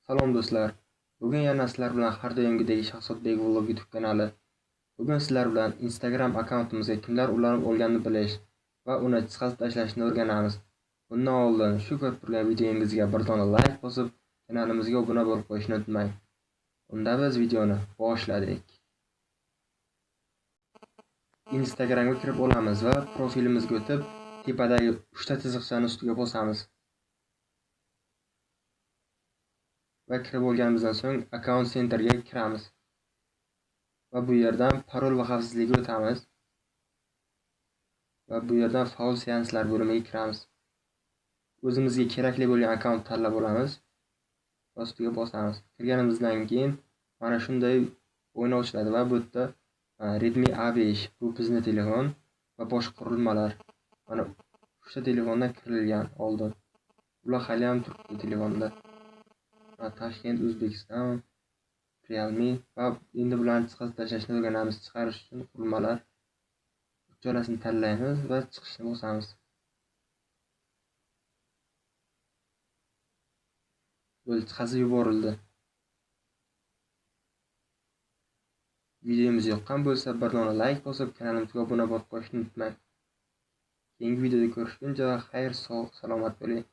Salom do'stlar. Bugun yana sizlar bilan har doimgidek Shahzodbek vlog YouTube kanali. Bugun sizlar bilan Instagram akkauntimizga kimlar ulanib olganini bilish va uni chiqarib tashlashni o'rganamiz. Bundan oldin shu ko'rib turgan videomizga bir dona like bosib, kanalimizga obuna bo'lib qo'yishni unutmang. Unda biz videoni boshladik. Instagramga kirib olamiz va profilimizga o'tib, tepadagi 3 ta chiziqchani ustiga bosamiz. Va kirib olganimizdan so'ng Account Center'ga kiramiz. Va bu yerdan parol va xavfsizlikka o'tamiz. Va bu yerdan faol seanslar bo'limiga kiramiz. O'zimizga kerakli bo'lgan akkaunt tanlab olamiz. Va ustiga bosamiz. Kirganimizdan keyin mana shunday o'yin ochiladi va bu yerda Redmi A5 bu bizning telefon va boshqa qurilmalar. Mana o'sha telefondan kirilgan oldin. Bular hali ham turibdi telefonda. Toshkent, O'zbekiston, Realme va endi bularni chiqarib tashlashni o'rganamiz. Chiqarish uchun qurilmalar uchtalasini tanlaymiz va chiqishni bosamiz. Bo'ldi, chiqazib yuborildi. Videomiz yoqqan bo'lsa, bir dona like bosib, kanalimizga obuna bo'lib qo'yishni unutmang. Keyingi videoda ko'rishguncha xayr, sog', salomat bo'ling.